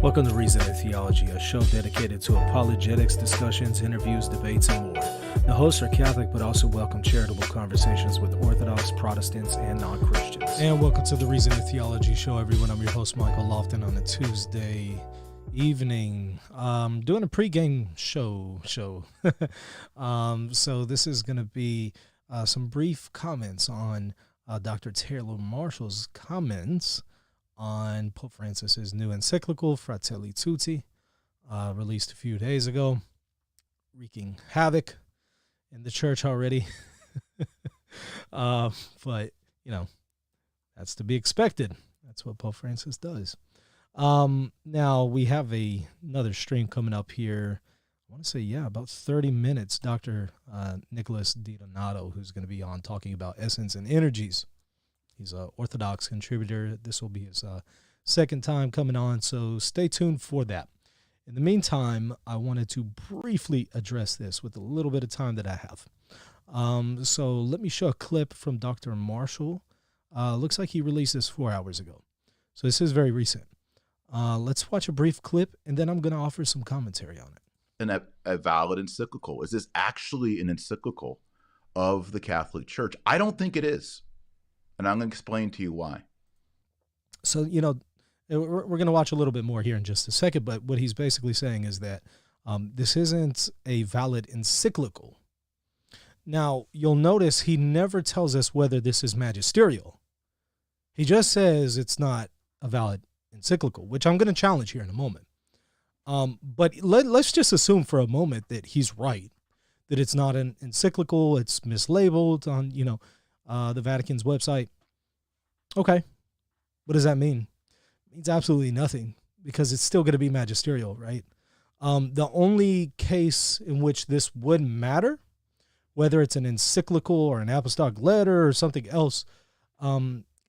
Welcome to Reason and Theology, a show dedicated to apologetics, discussions, interviews, debates, and more. The hosts are Catholic, but also welcome charitable conversations with Orthodox, Protestants, and non-Christians. And welcome to the Reason and Theology show, everyone. I'm your host, Michael Lofton, on a Tuesday evening. Doing a pregame show. So this is going to be some brief comments on Dr. Taylor Marshall's comments on Pope Francis's new encyclical, Fratelli Tutti, released a few days ago, wreaking havoc in the church already. But, you know, that's to be expected. That's what Pope Francis does. Now, we have another stream coming up here. I want to say, about 30 minutes. Dr. Nicholas DiDonato, who's going to be on talking about essence and energies. He's an Orthodox contributor. This will be his second time coming on, so stay tuned for that. In the meantime, I wanted to briefly address this with a little bit of time that I have. So let me show a clip from Dr. Marshall. Looks like he released this 4 hours ago. So this is very recent. Let's watch a brief clip, and then I'm going to offer some commentary on it. A valid encyclical. Is this actually an encyclical of the Catholic Church? I don't think it is. And I'm going to explain to you why. So, we're going to watch a little bit more here in just a second, but what he's basically saying is that this isn't a valid encyclical. Now, you'll notice he never tells us whether this is magisterial. He just says it's not a valid encyclical, which I'm going to challenge here in a moment. But let's just assume for a moment that he's right, that it's not an encyclical, it's mislabeled on, the Vatican's website. Okay. What does that mean? It means absolutely nothing, because it's still going to be magisterial, right? The only case in which this would matter, whether it's an encyclical or an apostolic letter or something else,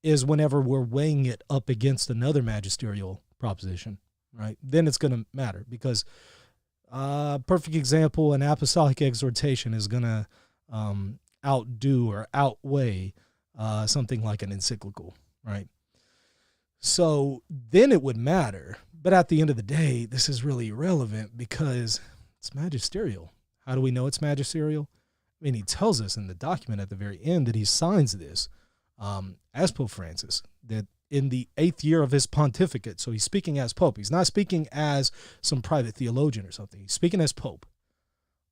is whenever we're weighing it up against another magisterial proposition, right? Then it's going to matter, because perfect example, an apostolic exhortation is going to outdo or outweigh something like an encyclical, right? So then it would matter. But at the end of the day, this is really irrelevant because it's magisterial. How do we know it's magisterial? I mean, he tells us in the document at the very end that he signs this as Pope Francis, that in the 8th year of his pontificate. So he's speaking as Pope. He's not speaking as some private theologian or something. He's speaking as Pope.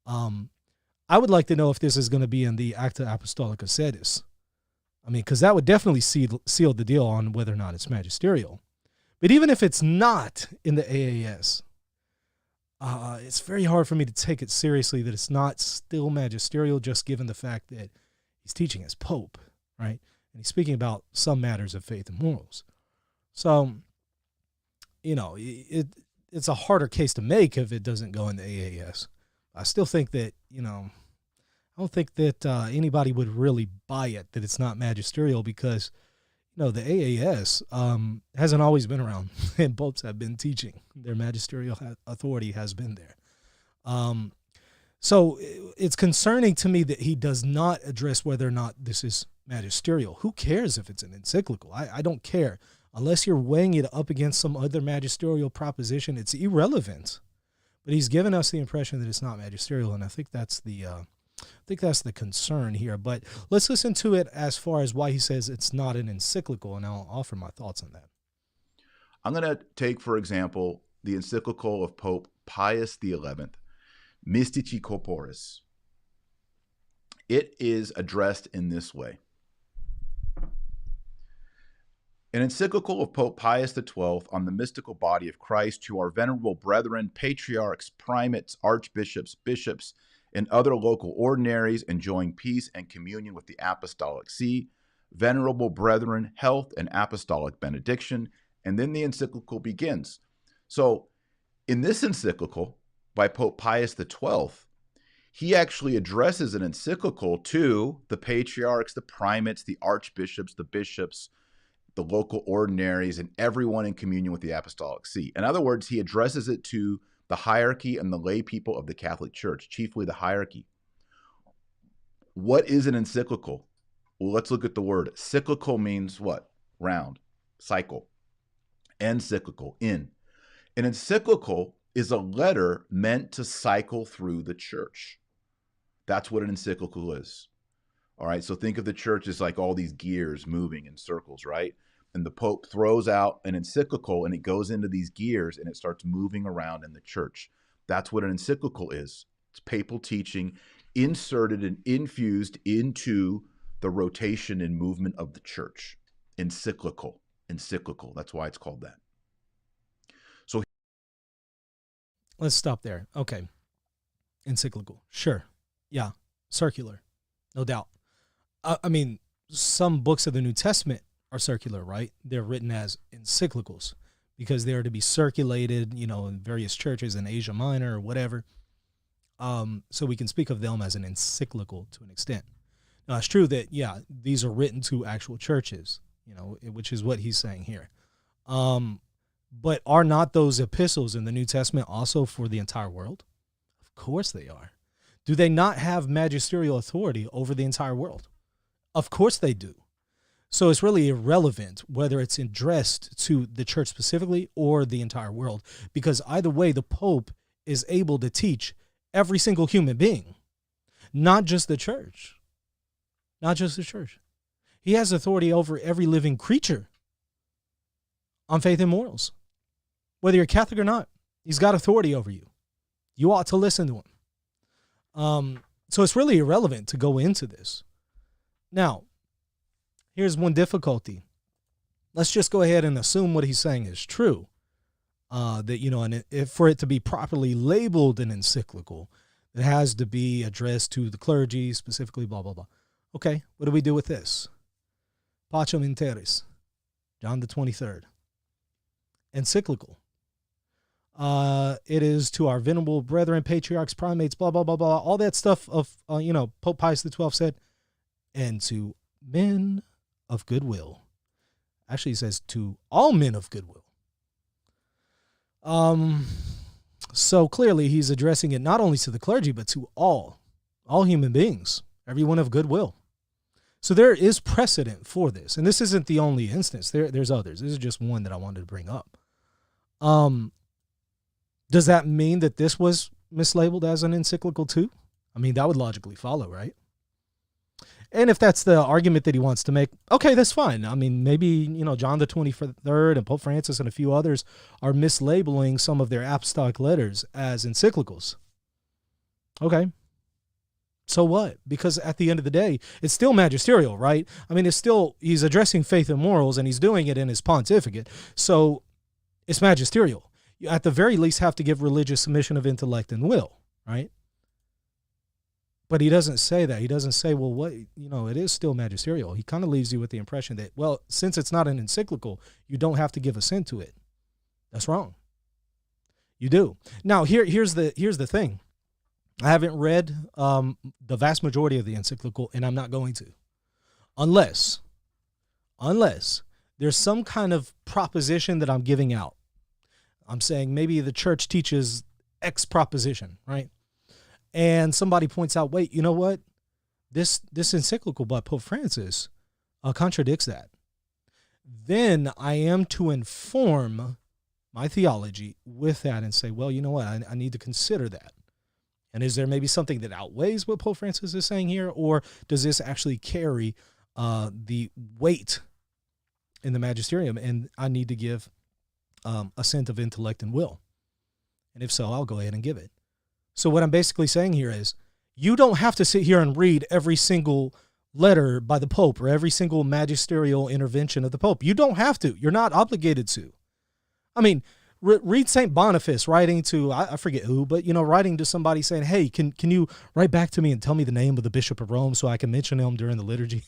I would like to know if this is going to be in the Acta Apostolica Sedis. I mean, because that would definitely seal the deal on whether or not it's magisterial. But even if it's not in the AAS, it's very hard for me to take it seriously that it's not still magisterial, just given the fact that he's teaching as Pope, right? And he's speaking about some matters of faith and morals. So, it's a harder case to make if it doesn't go in the AAS. I still think that, I don't think that anybody would really buy it, that it's not magisterial, because, the AAS hasn't always been around, and popes have been teaching. Their magisterial authority has been there. So it's concerning to me that he does not address whether or not this is magisterial. Who cares if it's an encyclical? I don't care. Unless you're weighing it up against some other magisterial proposition, it's irrelevant. But he's given us the impression that it's not magisterial, and I think that's the concern here. But let's listen to it as far as why he says it's not an encyclical, and I'll offer my thoughts on that. I'm going to take, for example, the encyclical of Pope Pius XI, Mystici Corporis. It is addressed in this way. An encyclical of Pope Pius XII on the mystical body of Christ to our venerable brethren, patriarchs, primates, archbishops, bishops, and other local ordinaries enjoying peace and communion with the Apostolic See, venerable brethren, health and apostolic benediction, and then the encyclical begins. So in this encyclical by Pope Pius XII, he actually addresses an encyclical to the patriarchs, the primates, the archbishops, the bishops, the local ordinaries, and everyone in communion with the Apostolic See. In other words, he addresses it to the hierarchy and the lay people of the Catholic Church, chiefly the hierarchy. What is an encyclical? Well, let's look at the word. Cyclical means what? Round, cycle. Encyclical, An encyclical is a letter meant to cycle through the church. That's what an encyclical is. All right, so think of the church as like all these gears moving in circles, right? And the Pope throws out an encyclical and it goes into these gears and it starts moving around in the church. That's what an encyclical is. It's papal teaching inserted and infused into the rotation and movement of the church. Encyclical. That's why it's called that. So let's stop there. Okay. Encyclical. Sure. Yeah. Circular. No doubt. I mean, some books of the New Testament are circular, right? They're written as encyclicals because they are to be circulated, in various churches in Asia Minor or whatever. So we can speak of them as an encyclical to an extent. Now, it's true that, these are written to actual churches, which is what he's saying here. But are not those epistles in the New Testament also for the entire world? Of course they are. Do they not have magisterial authority over the entire world? Of course they do. So it's really irrelevant whether it's addressed to the church specifically or the entire world, because either way, the Pope is able to teach every single human being, not just the church. Not just the church. He has authority over every living creature on faith and morals. Whether you're Catholic or not, he's got authority over you. You ought to listen to him. So it's really irrelevant to go into this. Now, here's one difficulty. Let's just go ahead and assume what he's saying is true. And for it to be properly labeled an encyclical, it has to be addressed to the clergy, specifically, blah, blah, blah. Okay, what do we do with this? Pacem in terris, John the 23rd. Encyclical. It is to our venerable brethren, patriarchs, primates, blah, blah, blah, blah, all that stuff of, Pope Pius XII said, and to men of goodwill. Actually, he says to all men of goodwill. So clearly he's addressing it not only to the clergy, but to all human beings, everyone of goodwill. So there is precedent for this. And this isn't the only instance. There's others. This is just one that I wanted to bring up. Does that mean that this was mislabeled as an encyclical too? I mean, that would logically follow, right? And if that's the argument that he wants to make, okay, that's fine. I mean, maybe, John the 23rd and Pope Francis and a few others are mislabeling some of their apostolic letters as encyclicals. Okay. So what? Because at the end of the day, it's still magisterial, right? I mean, he's addressing faith and morals and he's doing it in his pontificate. So it's magisterial. You at the very least have to give religious submission of intellect and will, right? But he doesn't say that. He doesn't say, well, what, it is still magisterial. He kind of leaves you with the impression that, well, since it's not an encyclical, you don't have to give assent to it. That's wrong. You do. Now, here's the thing. I haven't read the vast majority of the encyclical, and I'm not going to. Unless there's some kind of proposition that I'm giving out. I'm saying maybe the church teaches X proposition, right? And somebody points out, wait, you know what? This encyclical by Pope Francis contradicts that. Then I am to inform my theology with that and say, well, you know what? I need to consider that. And is there maybe something that outweighs what Pope Francis is saying here? Or does this actually carry the weight in the magisterium? And I need to give assent of intellect and will. And if so, I'll go ahead and give it. So what I'm basically saying here is you don't have to sit here and read every single letter by the Pope or every single magisterial intervention of the Pope. You don't have to. You're not obligated to. I mean, read St. Boniface writing to, I forget who, but, writing to somebody saying, hey, can you write back to me and tell me the name of the Bishop of Rome so I can mention him during the liturgy?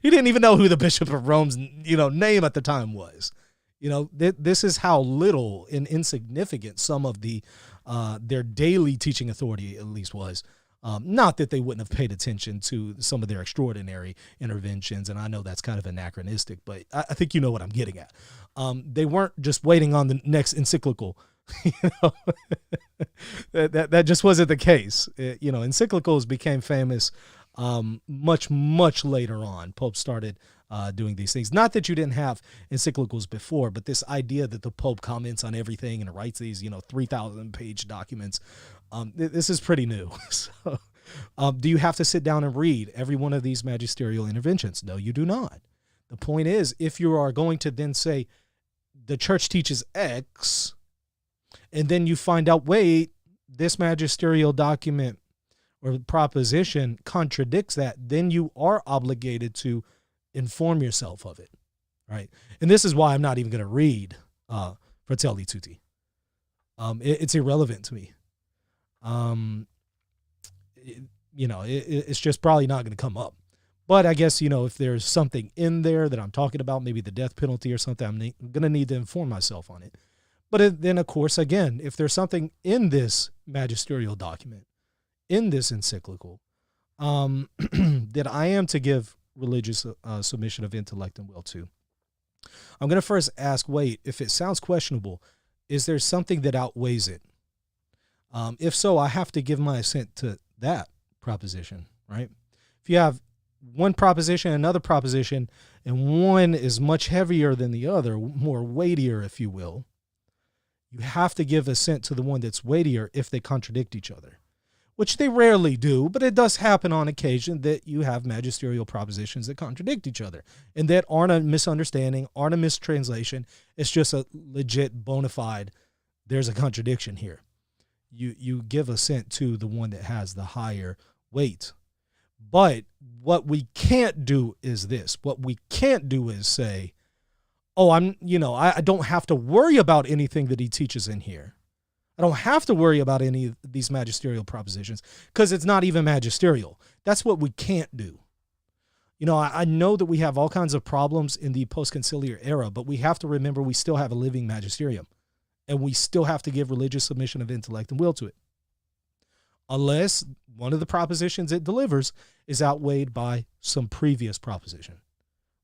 He didn't even know who the Bishop of Rome's, name at the time was. This is how little and insignificant some of their daily teaching authority at least was. Not that they wouldn't have paid attention to some of their extraordinary interventions, and I know that's kind of anachronistic, but I think you know what I'm getting at. They weren't just waiting on the next encyclical. That just wasn't the case. Encyclicals became famous much, much later on, Pope started doing these things. Not that you didn't have encyclicals before, but this idea that the Pope comments on everything and writes these, 3,000-page documents, this is pretty new. So, do you have to sit down and read every one of these magisterial interventions? No, you do not. The point is, if you are going to then say, the church teaches X, and then you find out, wait, this magisterial document or proposition contradicts that, then you are obligated to inform yourself of it, right? And this is why I'm not even going to read Fratelli Tutti. It's irrelevant to me. It's just probably not going to come up. But I guess, if there's something in there that I'm talking about, maybe the death penalty or something, I'm going to need to inform myself on it. But then, of course, again, if there's something in this magisterial document, in this encyclical, that I am to give religious submission of intellect and will to, I'm going to first ask, wait, if it sounds questionable, is there something that outweighs it? If so, I have to give my assent to that proposition, right? If you have one proposition, another proposition, and one is much heavier than the other, more weightier, if you will, you have to give assent to the one that's weightier if they contradict each other, which they rarely do, but it does happen on occasion that you have magisterial propositions that contradict each other and that aren't a misunderstanding, aren't a mistranslation. It's just a legit bona fide, there's a contradiction here. You give assent to the one that has the higher weight. But what we can't do is this. What we can't do is say, oh, I don't have to worry about anything that he teaches in here. I don't have to worry about any of these magisterial propositions because it's not even magisterial. That's what we can't do. I know that we have all kinds of problems in the post-conciliar era, but we have to remember we still have a living magisterium, and we still have to give religious submission of intellect and will to it. Unless one of the propositions it delivers is outweighed by some previous proposition.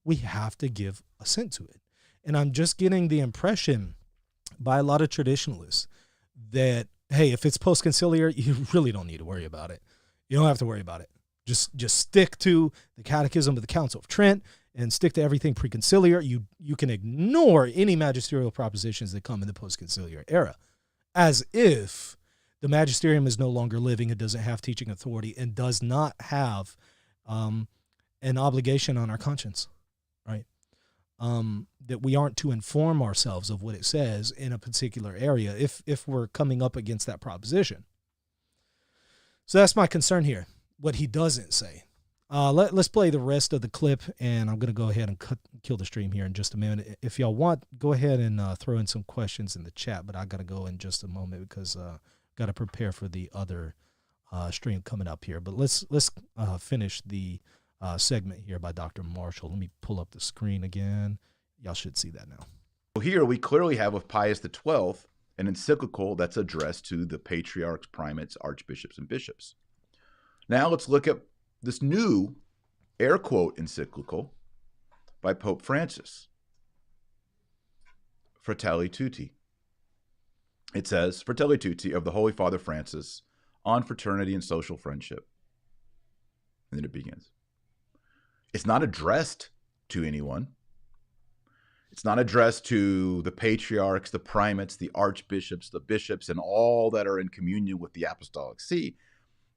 We have to give assent to it. And I'm just getting the impression by a lot of traditionalists that, hey, if it's post-conciliar, you really don't need to worry about it. You don't have to worry about it. Just stick to the Catechism of the Council of Trent and stick to everything preconciliar. You can ignore any magisterial propositions that come in the post-conciliar era, as if the magisterium is no longer living, it doesn't have teaching authority, and does not have an obligation on our conscience, right? That we aren't to inform ourselves of what it says in a particular area if we're coming up against that proposition. So that's my concern here, what he doesn't say. Let's play the rest of the clip, and I'm going to go ahead and kill the stream here in just a minute. If y'all want, go ahead and throw in some questions in the chat, but I got to go in just a moment because got to prepare for the other stream coming up here. But let's finish the segment here by Dr. Marshall. Let me pull up the screen again. Y'all should see that now. Well, here we clearly have with Pius XII an encyclical that's addressed to the patriarchs, primates, archbishops, and bishops. Now let's look at this new air quote encyclical by Pope Francis, Fratelli Tutti. It says, Fratelli Tutti of the Holy Father Francis on fraternity and social friendship. And then it begins. It's not addressed to anyone. It's not addressed to the patriarchs, the primates, the archbishops, the bishops, and all that are in communion with the apostolic see.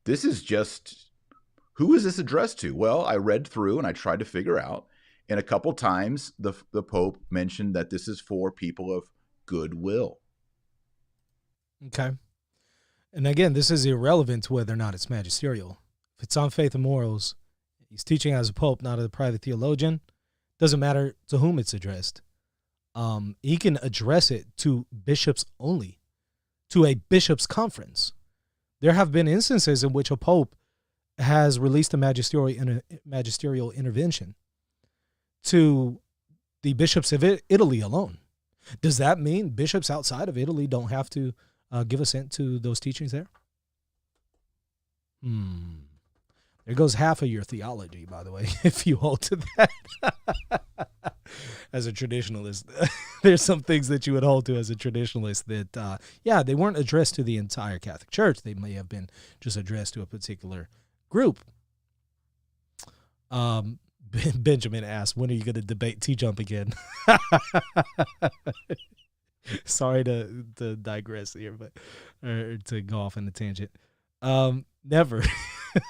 This is just, who is this addressed to? Well, I read through and I tried to figure out, and a couple times the Pope mentioned that this is for people of goodwill. Okay. And again, this is irrelevant to whether or not it's magisterial. If it's on faith and morals, he's teaching as a pope, not as a private theologian. Doesn't matter to whom it's addressed. He can address it to bishops only, to a bishops' conference. There have been instances in which a pope has released a magisterial intervention to the bishops of Italy alone. Does that mean bishops outside of Italy don't have to give assent to those teachings there? There goes half of your theology, by the way, if you hold to that. As a traditionalist, there's some things that you would hold to as a traditionalist that, they weren't addressed to the entire Catholic Church. They may have been just addressed to a particular group. Benjamin asked, when are you going to debate T-Jump again? Sorry to digress here, but or to go off on a tangent. Never.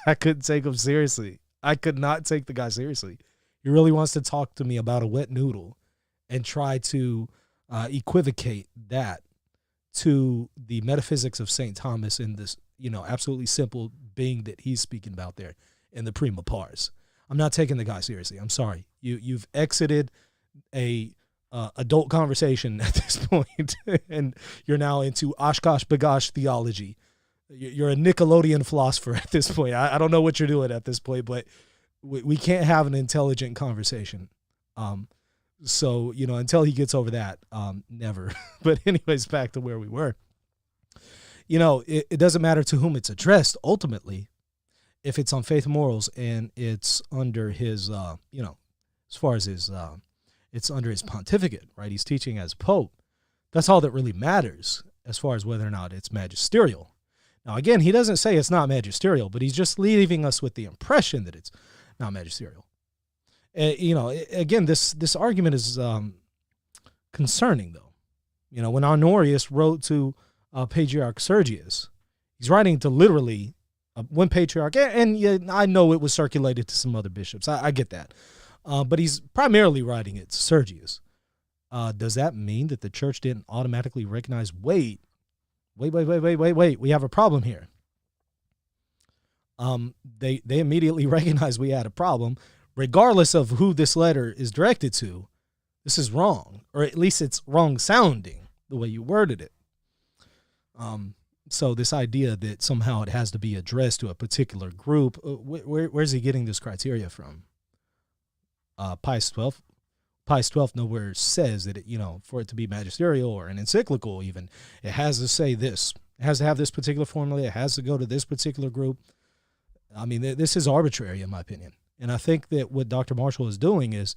I couldn't take him seriously. I could not take the guy seriously. He really wants to talk to me about a wet noodle and try to equivocate that to the metaphysics of St. Thomas in this, absolutely simple being that he's speaking about there in the prima pars. I'm not taking the guy seriously. I'm sorry. You've exited a adult conversation at this point, and you're now into Oshkosh Bagosh theology. You're a Nickelodeon philosopher at this point. I don't know what you're doing at this point, but we can't have an intelligent conversation. So, until he gets over that, never. But anyways, back to where we were. It doesn't matter to whom it's addressed, ultimately, if it's on faith and morals and it's under his, as far as his, it's under his pontificate, right? He's teaching as Pope. That's all that really matters as far as whether or not it's magisterial. Now, again, he doesn't say it's not magisterial, but he's just leaving us with the impression that it's not magisterial. Again, this argument is concerning, though. When Honorius wrote to Patriarch Sergius, he's writing to literally one patriarch, and I know it was circulated to some other bishops. I get that. But he's primarily writing it to Sergius. Does that mean that the church didn't automatically recognize, wait, we have a problem here? They immediately recognized we had a problem. Regardless of who this letter is directed to, this is wrong, or at least it's wrong sounding the way you worded it. So this idea that somehow it has to be addressed to a particular group, where's he getting this criteria from? Pius XII. Pius XII nowhere says that, for it to be magisterial or an encyclical even, it has to say this. It has to have this particular formula. It has to go to this particular group. I mean, this is arbitrary, in my opinion. And I think that what Dr. Marshall is doing is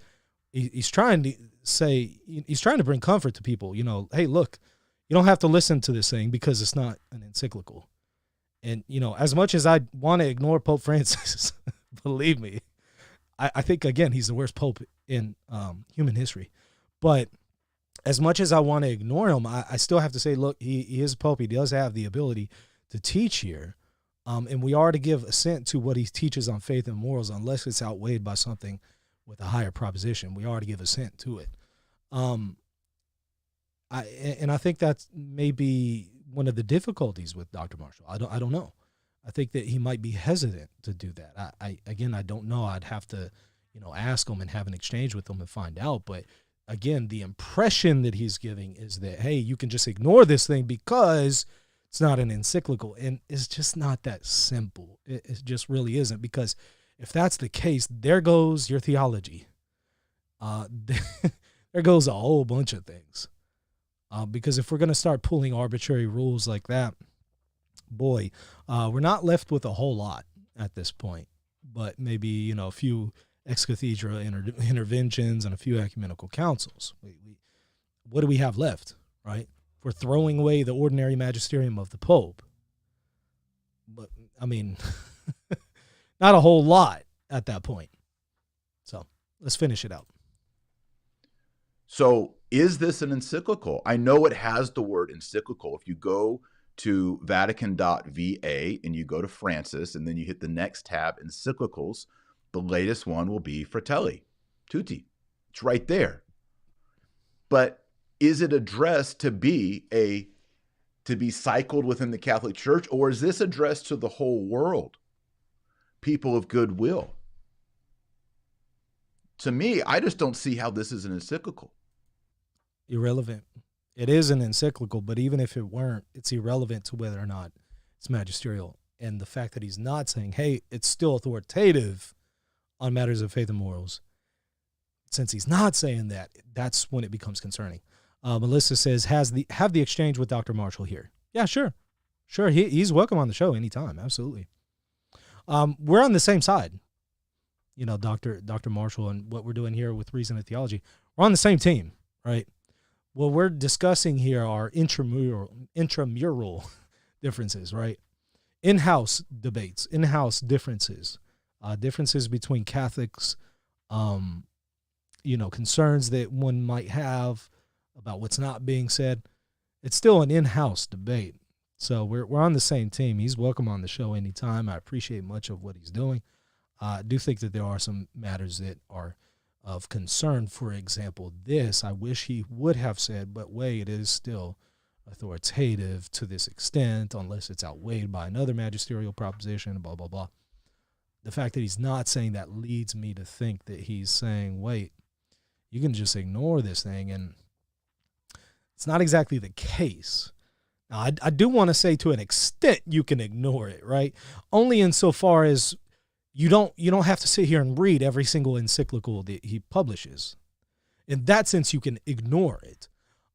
he's trying to bring comfort to people. Hey, look, you don't have to listen to this thing because it's not an encyclical. And, as much as I want to ignore Pope Francis, believe me, I think, again, he's the worst pope in human history. But as much as I want to ignore him, I still have to say, look, he is a pope. He does have the ability to teach here. And we are to give assent to what he teaches on faith and morals, unless it's outweighed by something with a higher proposition. We are to give assent to it. I think that's maybe one of the difficulties with Dr. Marshall. I don't know. I think that he might be hesitant to do that. I don't know. I'd have to, ask him and have an exchange with him and find out. But again, the impression that he's giving is that, hey, you can just ignore this thing because it's not an encyclical. And it's just not that simple. It just really isn't, because if that's the case, there goes your theology. There goes a whole bunch of things. Because if we're going to start pulling arbitrary rules like that, boy, we're not left with a whole lot at this point, but maybe, a few ex cathedra interventions and a few ecumenical councils. What do we have left, right? We're throwing away the ordinary magisterium of the Pope. But, I mean, not a whole lot at that point. So let's finish it out. So is this an encyclical? I know it has the word encyclical. If you go to Vatican.va and you go to Francis and then you hit the next tab, encyclicals, the latest one will be Fratelli Tutti. It's right there. But is it addressed to be cycled within the Catholic Church, or is this addressed to the whole world? People of goodwill. To me, I just don't see how this is an encyclical. Irrelevant. It is an encyclical, but even if it weren't, it's irrelevant to whether or not it's magisterial. And the fact that he's not saying, hey, it's still authoritative on matters of faith and morals, since he's not saying that, that's when it becomes concerning. Melissa says, have the exchange with Dr. Marshall here. Yeah, sure. He's welcome on the show anytime. Absolutely. We're on the same side. Dr. Marshall and what we're doing here with Reason and Theology, we're on the same team, right? What we're discussing here are intramural differences, right? In-house debates, in-house differences differences between Catholics, concerns that one might have about what's not being said. It's still an in-house debate. So we're on the same team. He's welcome on the show anytime. I appreciate much of what he's doing. I do think that there are some matters that are of concern. For example, this, I wish he would have said, but wait, it is still authoritative to this extent unless it's outweighed by another magisterial proposition, blah, blah, blah. The fact that he's not saying that leads me to think that he's saying, wait, you can just ignore this thing, and it's not exactly the case. Now, I do want to say to an extent you can ignore it, right? Only insofar as you don't have to sit here and read every single encyclical that he publishes. In that sense, you can ignore it.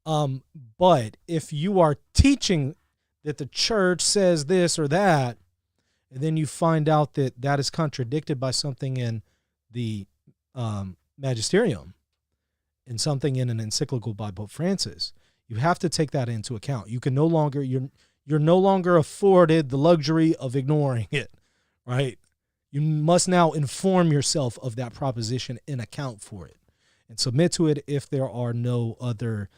But if you are teaching that the church says this or that, and then you find out that that is contradicted by something in the Magisterium and something in an encyclical by Pope Francis, you have to take that into account. You can no longer, you're no longer afforded the luxury of ignoring it, right? You must now inform yourself of that proposition and account for it and submit to it if there are no other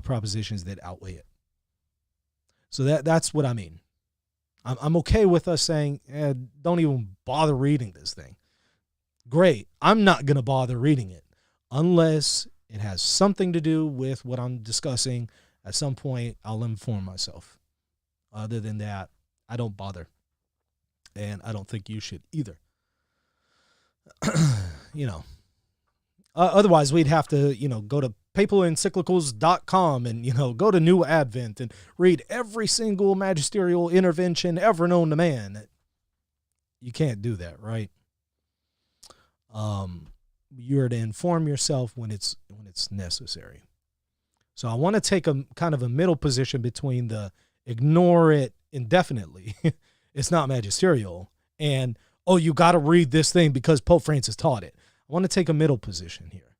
propositions that outweigh it. So that's what I mean. I'm okay with us saying, don't even bother reading this thing. Great. I'm not going to bother reading it unless it has something to do with what I'm discussing. At some point, I'll inform myself. Other than that, I don't bother. And I don't think you should either. Otherwise, we'd have to, go to papalencyclicals.com and, go to New Advent and read every single magisterial intervention ever known to man. You can't do that, right? You're to inform yourself when it's necessary. So I want to take a kind of a middle position between the ignore it indefinitely, it's not magisterial, and, oh, you got to read this thing because Pope Francis taught it. I want to take a middle position here.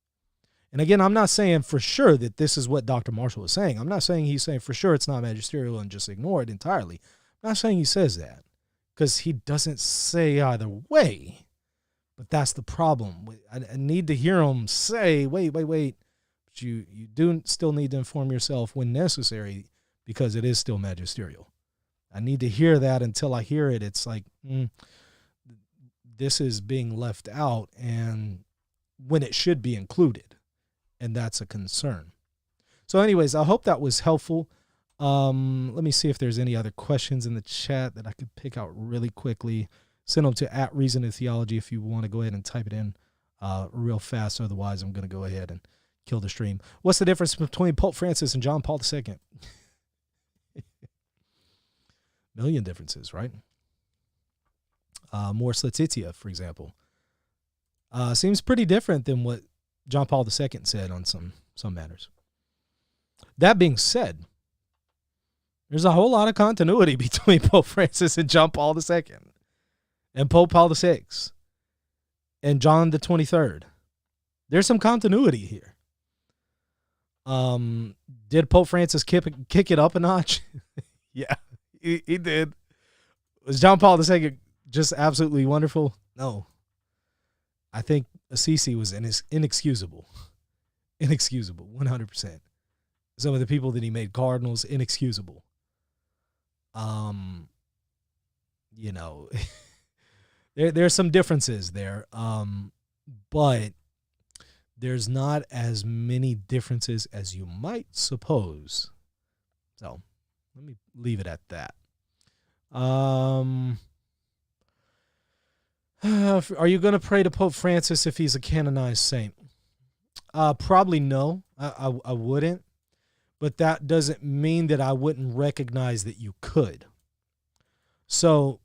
And again, I'm not saying for sure that this is what Dr. Marshall is saying. I'm not saying he's saying for sure it's not magisterial and just ignore it entirely. I'm not saying he says that because he doesn't say either way. But that's the problem. I need to hear him say, wait. But you do still need to inform yourself when necessary because it is still magisterial. I need to hear that. Until I hear it, it's like, this is being left out and when it should be included. And that's a concern. So anyways, I hope that was helpful. Let me see if there's any other questions in the chat that I could pick out really quickly. Send them to @ReasonandTheology if you want to go ahead and type it in real fast. Otherwise, I'm going to go ahead and kill the stream. What's the difference between Pope Francis and John Paul II? Million differences, right? Mors Laetitia, for example, seems pretty different than what John Paul II said on some matters. That being said, there's a whole lot of continuity between Pope Francis and John Paul II and Pope Paul VI and John the 23rd. There's some continuity here. Did Pope Francis kick it up a notch? Yeah, he did. Was John Paul II just absolutely wonderful? No. I think Assisi was inexcusable. Inexcusable, 100%. Some of the people that he made cardinals, inexcusable. There's some differences there, but there's not as many differences as you might suppose. So let me leave it at that. Are you going to pray to Pope Francis if he's a canonized saint? Probably no. I wouldn't. But that doesn't mean that I wouldn't recognize that you could. So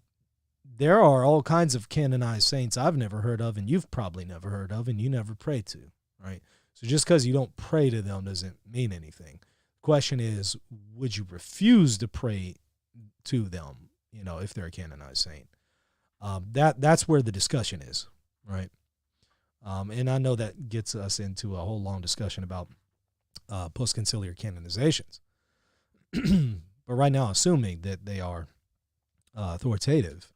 there are all kinds of canonized saints I've never heard of and you've probably never heard of and you never pray to, right? So just because you don't pray to them doesn't mean anything. The question is, would you refuse to pray to them, if they're a canonized saint? That's where the discussion is, right? And I know that gets us into a whole long discussion about post-conciliar canonizations. But right now, assuming that they are authoritative,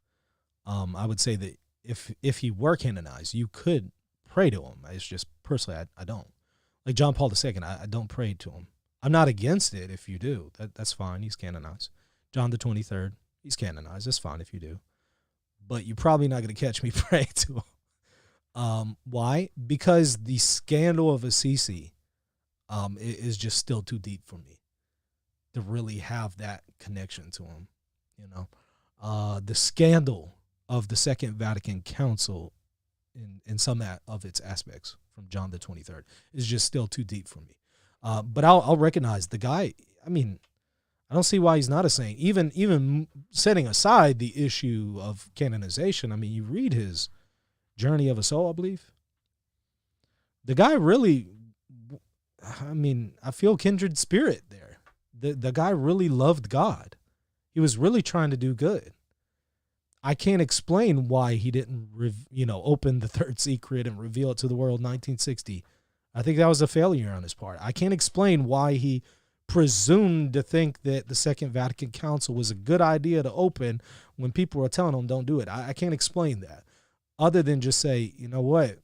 I would say that if he were canonized, you could pray to him. It's just personally, I don't. Like John Paul II, I don't pray to him. I'm not against it if you do. That's fine. He's canonized. John the 23rd, he's canonized. That's fine if you do. But you're probably not going to catch me praying to him. Why? Because the scandal of Assisi is just still too deep for me to really have that connection to him. You know, the scandal of the Second Vatican Council in some of its aspects from John the 23rd is just still too deep for me. But I'll recognize the guy. I mean, I don't see why he's not a saint. Even setting aside the issue of canonization, I mean, you read his Journey of a Soul, I believe. The guy really, I mean, I feel kindred spirit there. The guy really loved God. He was really trying to do good. I can't explain why he didn't, open the third secret and reveal it to the world in 1960. I think that was a failure on his part. I can't explain why he presumed to think that the Second Vatican Council was a good idea to open when people were telling him don't do it. I can't explain that other than just say, you know what?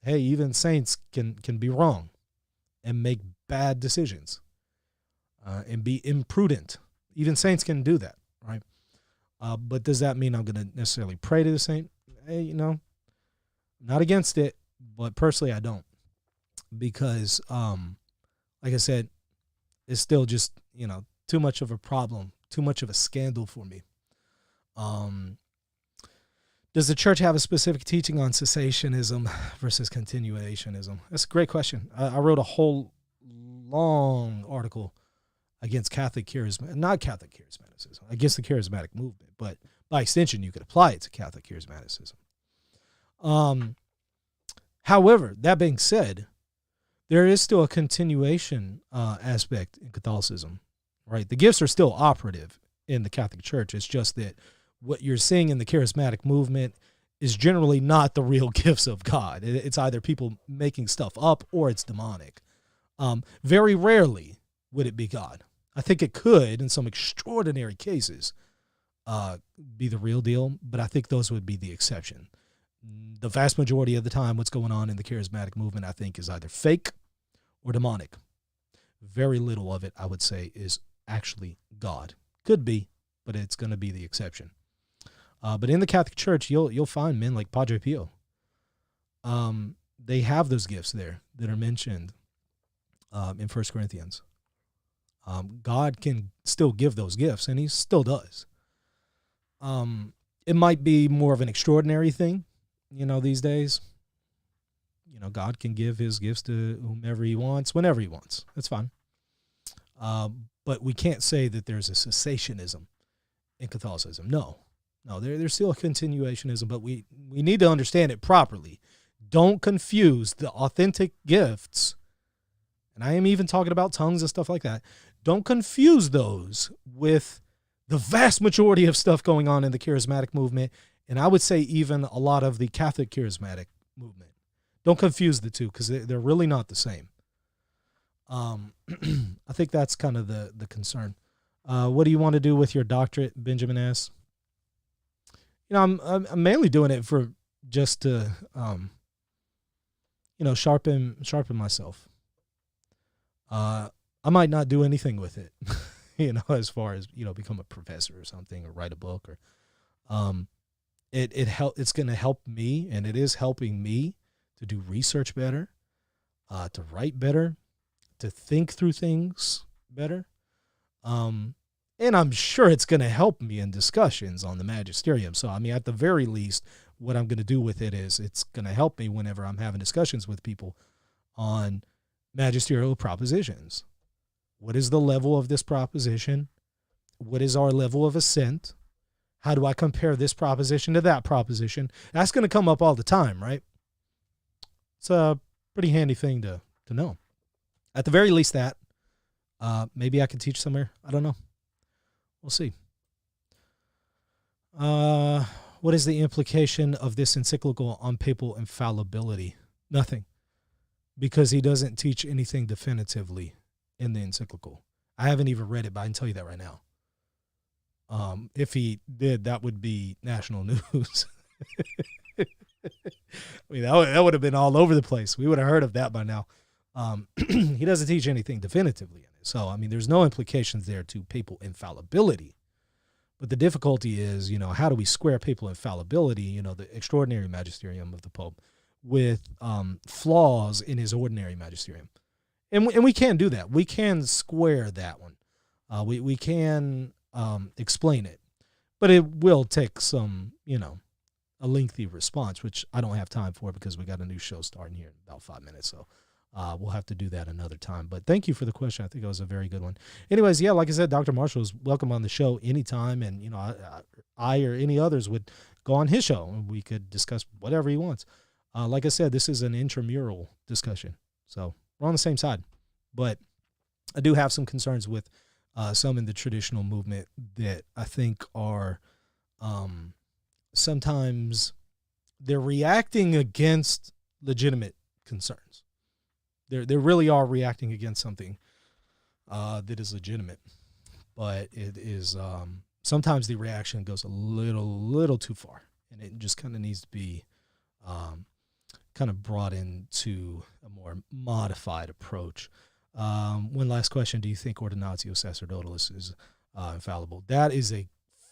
Hey, even saints can be wrong and make bad decisions and be imprudent. Even saints can do that, right? But does that mean I'm going to necessarily pray to the saint? Hey, not against it, but personally I don't. Because, like I said, it's still just, too much of a problem, too much of a scandal for me. Does the church have a specific teaching on cessationism versus continuationism? That's a great question. I wrote a whole long article against Catholic charismatic, not Catholic charismaticism, against the charismatic movement, but by extension, you could apply it to Catholic charismaticism. However, that being said, there is still a continuation aspect in Catholicism, right? The gifts are still operative in the Catholic Church. It's just that what you're seeing in the charismatic movement is generally not the real gifts of God. It's either people making stuff up or it's demonic. Very rarely would it be God. I think it could, in some extraordinary cases, be the real deal, but I think those would be the exception. The vast majority of the time, what's going on in the charismatic movement, I think, is either fake or demonic. Very little of it, I would say, is actually God. Could be, but it's going to be the exception. But in the Catholic Church, you'll find men like Padre Pio. They have those gifts there that are mentioned in 1 Corinthians. God can still give those gifts, and he still does. It might be more of an extraordinary thing, these days. God can give his gifts to whomever he wants, whenever he wants. That's fine. But we can't say that there's a cessationism in Catholicism. No, there's still a continuationism, but we need to understand it properly. Don't confuse the authentic gifts, and I am even talking about tongues and stuff like that. Don't confuse those with the vast majority of stuff going on in the charismatic movement, and I would say even a lot of the Catholic charismatic movement. Don't confuse the two, because they're really not the same. I think that's kind of the concern. What do you want to do with your doctorate, Benjamin asks? I'm mainly doing it for just to, sharpen myself. I might not do anything with it, as far as, become a professor or something, or write a book, or, it's going to help me, and it is helping me to do research better, to write better, to think through things better. And I'm sure it's going to help me in discussions on the Magisterium. So, at the very least, what I'm going to do with it is it's going to help me whenever I'm having discussions with people on magisterial propositions. What is the level of this proposition? What is our level of assent? How do I compare this proposition to that proposition? That's going to come up all the time, right? It's a pretty handy thing to know. At the very least that. Maybe I can teach somewhere. I don't know. We'll see. What is the implication of this encyclical on papal infallibility? Nothing. Because he doesn't teach anything definitively in the encyclical. I haven't even read it, but I can tell you that right now. If he did, that would be national news. I mean, that would have been all over the place. We would have heard of that by now. He doesn't teach anything definitively in it. So, I mean, there's no implications there to papal infallibility. But the difficulty is, how do we square papal infallibility, the extraordinary magisterium of the Pope, with flaws in his ordinary magisterium? And we can do that. We can square that one. We can explain it. But it will take some, a lengthy response, which I don't have time for because we got a new show starting here in about 5 minutes. So we'll have to do that another time. But thank you for the question. I think it was a very good one. Anyways, yeah, like I said, Dr. Marshall is welcome on the show anytime. And, I or any others would go on his show and we could discuss whatever he wants. Like I said, this is an intramural discussion. So we're on the same side. But I do have some concerns with some in the traditional movement that I think are sometimes they're reacting against legitimate concerns. They really are reacting against something that is legitimate, but it is sometimes the reaction goes a little too far, and it just kind of needs to be kind of brought into a more modified approach. One last question: do you think ordinatio sacerdotalis is infallible? That is a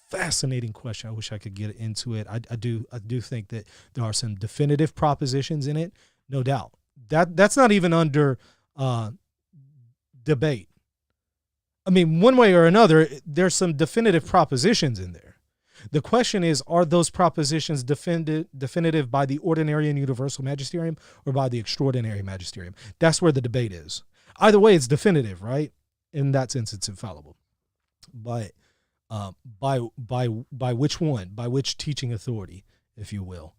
fascinating question. I wish I could get into it. I do think that there are some definitive propositions in it, no doubt. That's not even under debate. I mean, one way or another, there's some definitive propositions in there. The question is, are those propositions definitive by the ordinary and universal magisterium or by the extraordinary magisterium? That's where the debate is. Either way, it's definitive, right? In that sense, it's infallible. But by which one? By which teaching authority, if you will?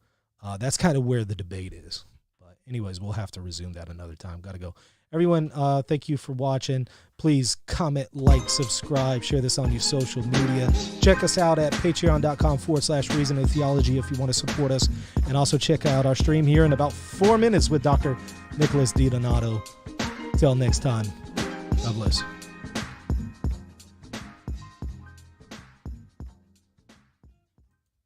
That's kind of where the debate is. But anyways, we'll have to resume that another time. Got to go. Everyone, thank you for watching. Please comment, like, subscribe, share this on your social media. Check us out at patreon.com/Reason and Theology if you want to support us. And also check out our stream here in about 4 minutes with Dr. Nicholas DiDonato. Till next time, God bless.